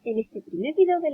En este primer video de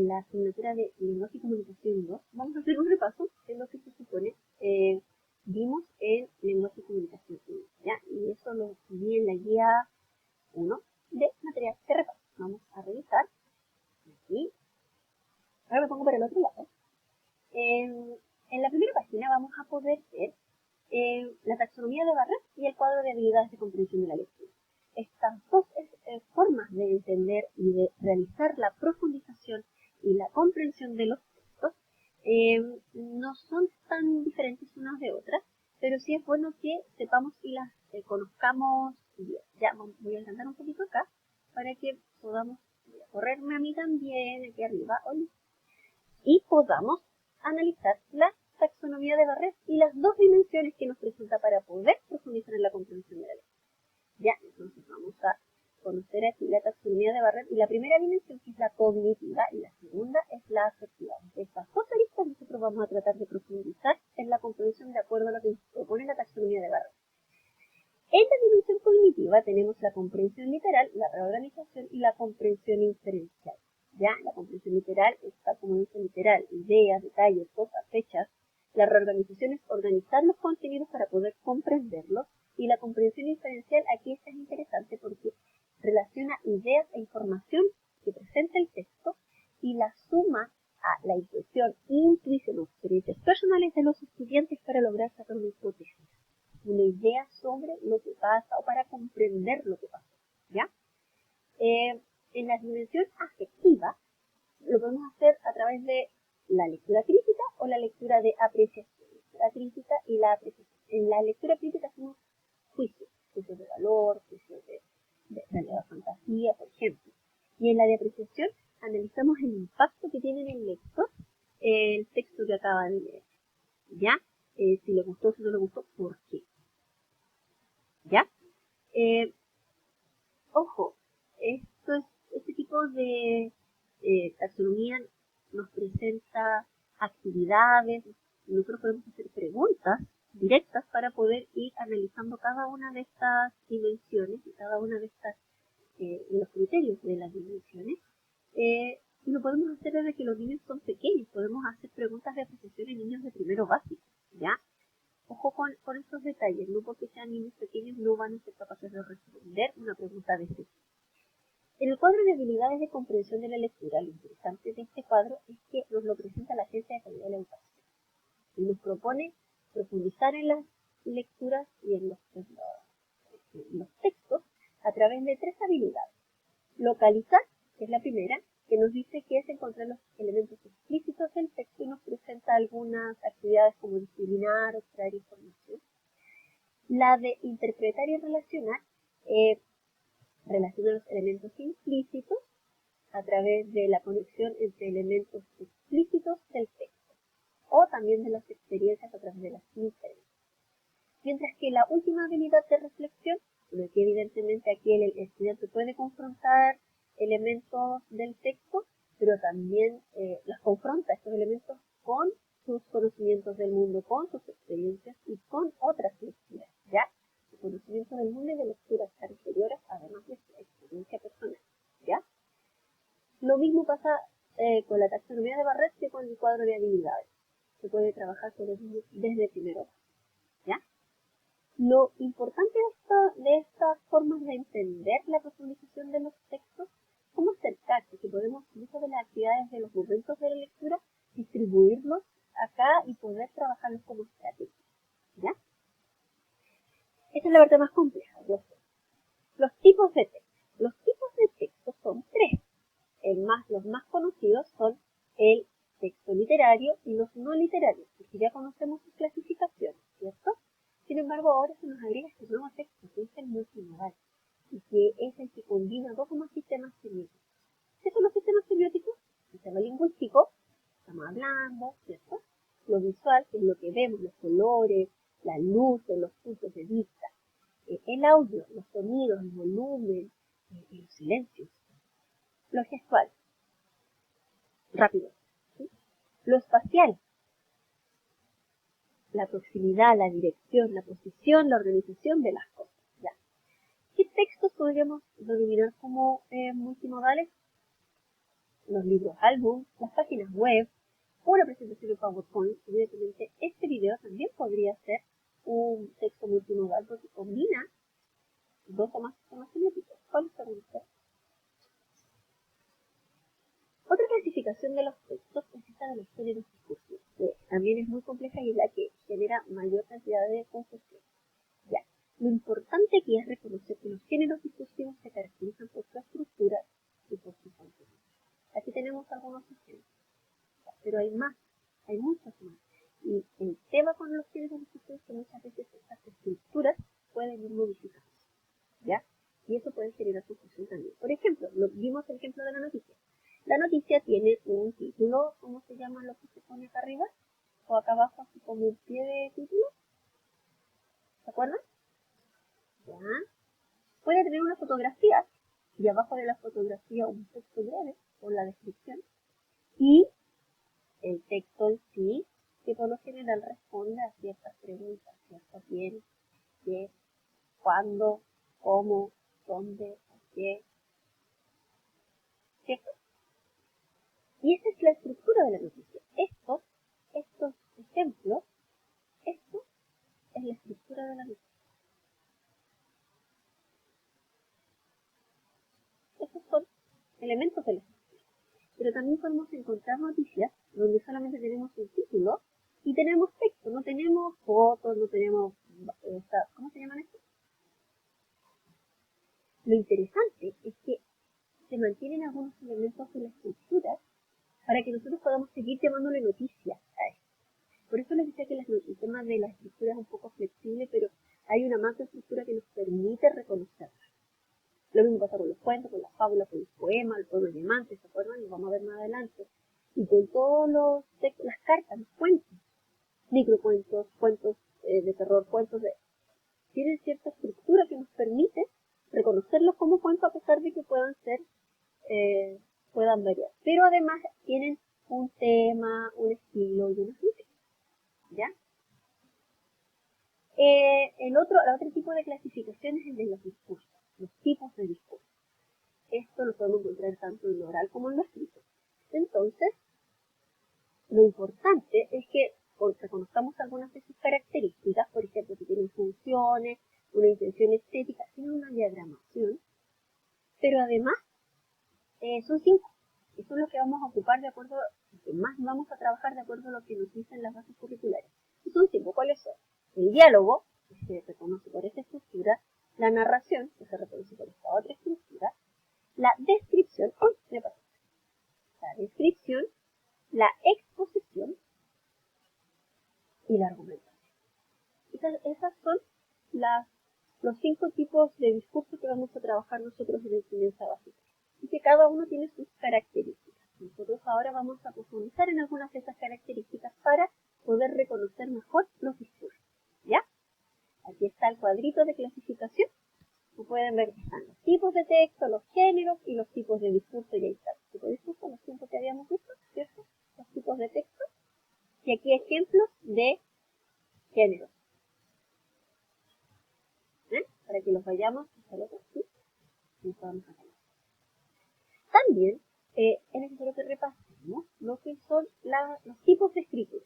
la asignatura de Lenguaje y Comunicación 2, vamos a hacer un repaso de lo que se supone vimos en Lenguaje y Comunicación 1, ¿ya? Y eso lo vi en la guía 1 de material de repaso. Vamos a revisar aquí. Ahora me pongo para el otro lado. En la primera página vamos a poder ver la taxonomía de Barrett y el cuadro de habilidades de comprensión de la lectura. Estas dos formas de entender y de realizar la profundización y la comprensión de los textos no son tan diferentes unas de otras, pero sí es bueno que sepamos y las conozcamos bien. Ya voy a agrandar un poquito acá para que podamos correrme a mí también aquí arriba hoy y podamos analizar la taxonomía de Barrett y las dos dimensiones que nos presenta para poder profundizar en la comprensión de la lectura. Ya, entonces vamos a conocer aquí la taxonomía de Barrett y la primera dimensión, que es la cognitiva, y la segunda es la afectiva. De estas dos aristas nosotros vamos a tratar de profundizar en la comprensión de acuerdo a lo que nos propone la taxonomía de Barrett. En la dimensión cognitiva tenemos la comprensión literal, la reorganización y la comprensión inferencial. Ya, la comprensión literal está, como dice literal, ideas, detalles, cosas, fechas. La reorganización es organizar los contenidos para poder comprenderlos. Y la comprensión inferencial aquí es interesante porque relaciona ideas e información que presenta el texto y la suma a la intuición o experiencias personales de los estudiantes para lograr sacar una hipótesis, una idea sobre lo que pasa o para comprender lo que pasa, ¿ya? En la dimensión afectiva lo podemos hacer a través de la lectura crítica o la lectura de apreciación. La crítica y la apreciación. En la lectura crítica hacemos juicios de valor, juicios de realidad o fantasía, por ejemplo. Y en la de apreciación analizamos el impacto que tiene en el lector el texto que acaba de leer. ¿Ya? Si le gustó, si no le gustó, ¿por qué? ¿Ya? Ojo, este tipo de taxonomía nos presenta actividades, nosotros podemos hacer preguntas directas para poder ir analizando cada una de estas dimensiones y cada una de estas los criterios de las dimensiones. Y lo podemos hacer desde que los niños son pequeños, podemos hacer preguntas de apreciación en niños de primero básico, ¿ya? Ojo con estos detalles, no porque sean niños pequeños no van a ser capaces de responder una pregunta de este tipo. En el cuadro de habilidades de comprensión de la lectura, lo interesante de este cuadro es que nos lo presenta la Agencia de Calidad de la Educación y nos propone profundizar en las lecturas y en los textos a través de tres habilidades. Localizar, que es la primera, que nos dice que es encontrar los elementos explícitos del texto y nos presenta algunas actividades como discriminar o extraer información. La de interpretar y relacionar, relaciona los elementos implícitos a través de la conexión entre elementos explícitos del texto o también de las experiencias a través de las inferencias. Mientras que la última habilidad de reflexión, bueno, que evidentemente aquí el estudiante puede confrontar elementos del texto, pero también las confronta estos elementos con sus conocimientos del mundo, con sus experiencias y con otras lecturas, ¿ya? El conocimiento del mundo y de lecturas anteriores, además de su experiencia personal, ¿ya? Lo mismo pasa con la taxonomía de Barrett que con el cuadro de habilidades. Se puede trabajar con los niños desde primero, ¿ya? Lo importante de estas formas de entender la profundización de los textos, cómo acercarse, que podemos, dentro de las actividades de los momentos de la lectura, distribuirlos acá y poder trabajarlos como estrategia, ¿ya? Esta es la parte más compleja, yo sé. Los tipos de texto. Los tipos de texto son tres. Los más conocidos son el texto literario y los no literarios, porque ya conocemos sus clasificaciones, ¿cierto? Sin embargo, ahora se nos agrega este nuevo texto, que es el multimodal, y que es el que combina dos o más sistemas semióticos. ¿Qué son los sistemas semióticos? El sistema lingüístico, estamos hablando, ¿cierto? Lo visual, que es lo que vemos, los colores, la luz, los puntos de vista. El audio, los sonidos, el volumen, los silencios. Lo gestual, rápido. ¿Sí? Lo espacial, la proximidad, la dirección, la posición, la organización de las cosas. ¿Ya? ¿Qué textos podríamos denominar como multimodales? los libros álbum, las páginas web, una presentación de PowerPoint. Evidentemente, este video también podría ser un texto multimodal porque combina dos o más sistemas genéticos. ¿Cuál es la pregunta? Otra clasificación de los textos es esta de los géneros discursivos, que también es muy compleja y es la que genera mayor cantidad de confusión. Ya. Lo importante aquí es reconocer que los géneros discursivos se caracterizan por su estructura y por su contenido. Aquí tenemos algunos ejemplos, pero hay más, hay muchos más. Y el tema con los géneros discursivos es que muchas veces estas estructuras pueden ir modificando, ¿ya? Y eso puede generar confusión también. Por ejemplo, vimos el ejemplo de la noticia. La noticia tiene un título, ¿cómo se llama lo que se pone acá arriba? O acá abajo, así como un pie de título. ¿Se acuerdan? ¿Ya? Puede tener una fotografía y abajo de la fotografía un texto breve con la descripción y el texto en sí, que por lo general responde a ciertas preguntas, ¿cierto? ¿Quién? ¿Qué? ¿Cuándo? ¿Cómo? ¿Dónde? ¿Por qué? ¿Cierto? Y esa es la estructura de la noticia. Estos ejemplos, esto es la estructura de la noticia. Estos son elementos de la estructura. Pero también podemos encontrar noticias donde solamente tenemos un título y tenemos texto, no tenemos fotos, no tenemos, ¿cómo se llaman estos? Lo interesante es que se mantienen algunos elementos de la estructura para que nosotros podamos seguir llamándole noticias a esto. Por eso les decía que el tema de la estructura es un poco flexible, pero hay una macroestructura que nos permite reconocerla. Lo mismo pasa con los cuentos, con las fábulas, con los poemas, el poema diamante, ¿se acuerdan? Lo vamos a ver más adelante. Y con todos los textos, las cartas, los cuentos, microcuentos, cuentos de terror, tienen cierta estructura que nos permite reconocerlos como cuentos a pesar de que puedan variar. Pero además tienen un tema, un estilo y una función, ¿ya? El otro tipo de clasificación es el de los discursos, los tipos de discursos. Esto lo podemos encontrar tanto en lo oral como en lo escrito. Entonces, lo importante es que reconozcamos algunas de sus características, por ejemplo, que tienen funciones, una intención estética, tienen una diagramación, pero además son 5, que son los que vamos a ocupar de acuerdo, que más vamos a trabajar de acuerdo a lo que nos dicen las bases curriculares. Y son 5, ¿cuáles son? El diálogo, que se reconoce por esta estructura, la narración, que se reconoce por esta otra estructura, la descripción, la descripción, la exposición y la argumentación. Esas son los 5 tipos de discurso que vamos a trabajar nosotros en la enseñanza básica. Y que cada uno tiene sus características. Nosotros ahora vamos a profundizar en algunas de esas características para poder reconocer mejor los discursos. ¿Ya? Aquí está el cuadrito de clasificación. Como pueden ver, están los tipos de texto, los géneros y los tipos de discurso. Y ahí están los tipos de discurso, los 5 que habíamos visto, ¿cierto? Los tipos de texto. Y aquí ejemplos de géneros. Para que los vayamos a los aquí y nos podamos acá. También es necesario que repasemos lo que son los tipos de escritura.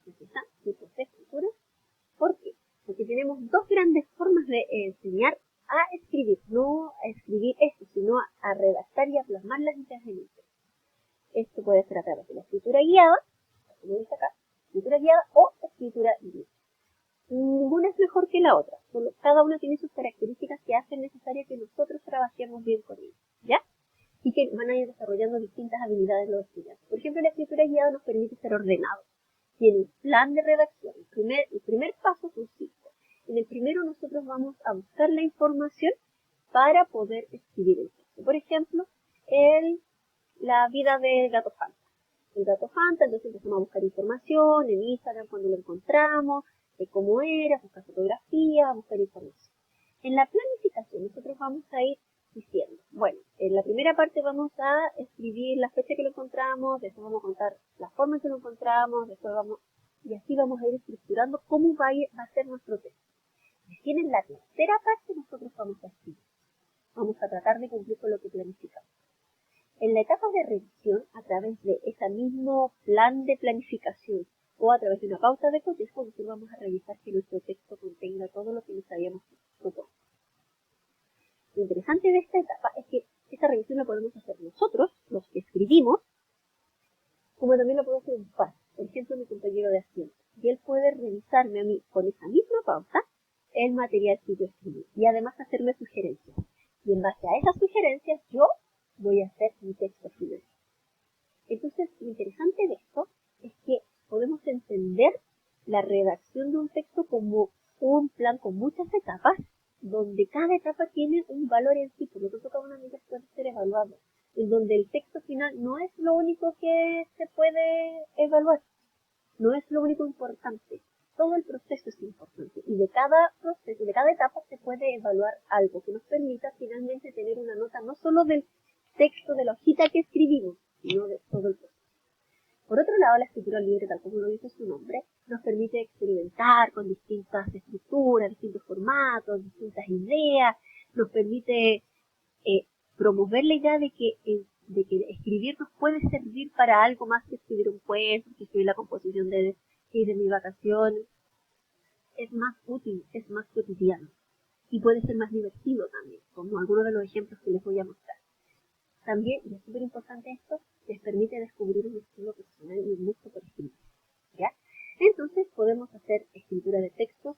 Aquí están, tipos de escritura. ¿Por qué? Porque tenemos dos grandes formas de enseñar a escribir, no a escribir esto, sino a redactar y a plasmar las ideas en el texto. Esto puede ser a través de la escritura guiada, como dice acá, escritura guiada o escritura libre. Ninguna es mejor que la otra, cada una tiene sus características que hacen necesario que nosotros trabajemos bien con ellas, ¿ya? Y que van a ir desarrollando distintas habilidades los estudiantes. Por ejemplo, la escritura guiada nos permite ser ordenados. Tiene un plan de redacción. El primer paso son 5. En el primero nosotros vamos a buscar la información para poder escribir el texto. Por ejemplo, la vida del gato Fanta. El gato Fanta, entonces empezamos a buscar información en Instagram cuando lo encontramos, de cómo era, buscar fotografías, buscar información. En la planificación nosotros vamos a ir diciendo, bueno, en la primera parte vamos a escribir la fecha que lo encontramos, después vamos a contar la forma en que lo encontramos, y así vamos a ir estructurando cómo va a ser nuestro texto. Recién en la tercera parte nosotros vamos a escribir. Vamos a tratar de cumplir con lo que planificamos. en la etapa de revisión, a través de ese mismo plan de planificación o a través de una pauta de cotejo, nosotros vamos a revisar que nuestro texto contenga todo lo que nos habíamos propuesto. Lo interesante de esta etapa es que esta revisión la podemos hacer nosotros, los que escribimos, como también lo puede hacer un par, por ejemplo, mi compañero de asiento. Y él puede revisarme a mí con esa misma pauta el material que yo escribí y además hacerme sugerencias. Y en base a esas sugerencias yo voy a hacer mi texto final. Entonces, lo interesante de esto es que podemos entender la redacción de un texto como un plan con muchas etapas, donde cada etapa tiene un valor en sí, por lo tanto cada una de ellas puede ser evaluada, en donde el texto final no es lo único que se puede evaluar, no es lo único importante. Todo el proceso es importante y de cada proceso, de cada etapa se puede evaluar algo que nos permita finalmente tener una nota no solo del texto de la hojita que escribimos, sino de todo el proceso. Por otro lado, la escritura libre, tal como lo dice su nombre, nos permite experimentar con distintas estructuras, distintos formatos, distintas ideas, nos permite promover la idea de que escribir nos puede servir para algo más que escribir un cuento, que escribir la composición de mi vacación. Es más útil, es más cotidiano y puede ser más divertido también, como algunos de los ejemplos que les voy a mostrar. También, y es súper importante esto, les permite descubrir un estilo personal y un gusto por escribir, ¿ya? Entonces podemos hacer escritura de textos,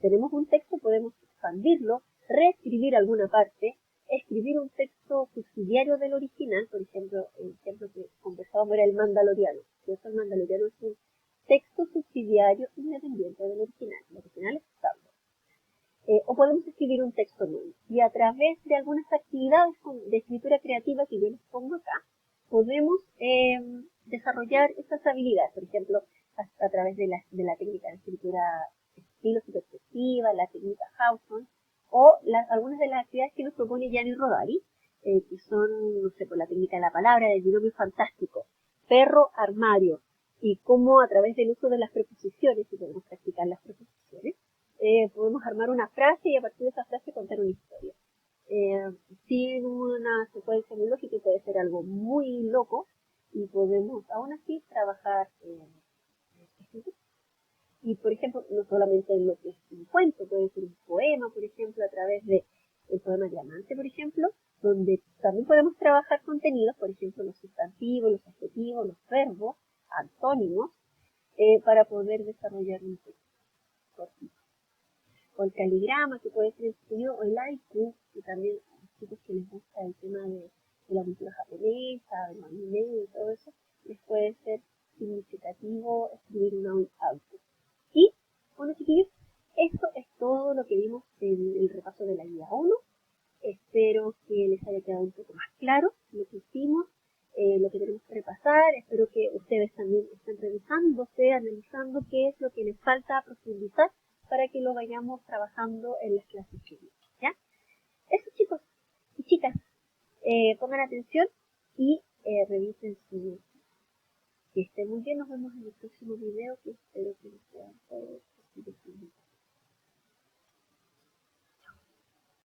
tenemos un texto, podemos expandirlo, reescribir alguna parte, escribir un texto subsidiario del original, por ejemplo, el ejemplo que conversábamos era el Mandaloriano, ¿cierto? El Mandaloriano es un texto subsidiario independiente del original, el original es estable. O podemos escribir un texto nuevo. Y a través de algunas actividades de escritura creativa que yo les pongo acá, podemos desarrollar estas habilidades. Por ejemplo, a través de la técnica de escritura estilos y perspectiva, la técnica Hawthorne, o algunas de las actividades que nos propone Gianni Rodari, que son, no sé, por la técnica de la palabra, del binomio fantástico, perro, armario, y cómo a través del uso de las preposiciones, y podemos practicar las preposiciones, podemos armar una frase y a partir de esa frase contar una historia. Sin una secuencia muy lógica puede ser algo muy loco y podemos aún así trabajar y por ejemplo no solamente en lo que es un cuento, puede ser un poema, por ejemplo, a través de el poema Diamante, por ejemplo, donde también podemos trabajar contenidos, por ejemplo los sustantivos, los adjetivos, los verbos, antónimos, para poder desarrollar un texto cortito. O el caligrama, que puede ser escrito, o el haiku, que también a los chicos que les gusta el tema de la cultura japonesa, del anime y todo eso, les puede ser significativo escribir un haiku. Y, bueno chiquillos, esto es todo lo que vimos en el repaso de la guía 1. Espero que les haya quedado un poco más claro lo que hicimos, lo que tenemos que repasar. Espero que ustedes también estén revisándose, analizando qué es lo que les falta profundizar para que lo vayamos trabajando en las clases que vienen, ¿ya? Eso chicos y chicas, pongan atención y revisen su... Que estén muy bien, nos vemos en el próximo video que espero que les sean todos.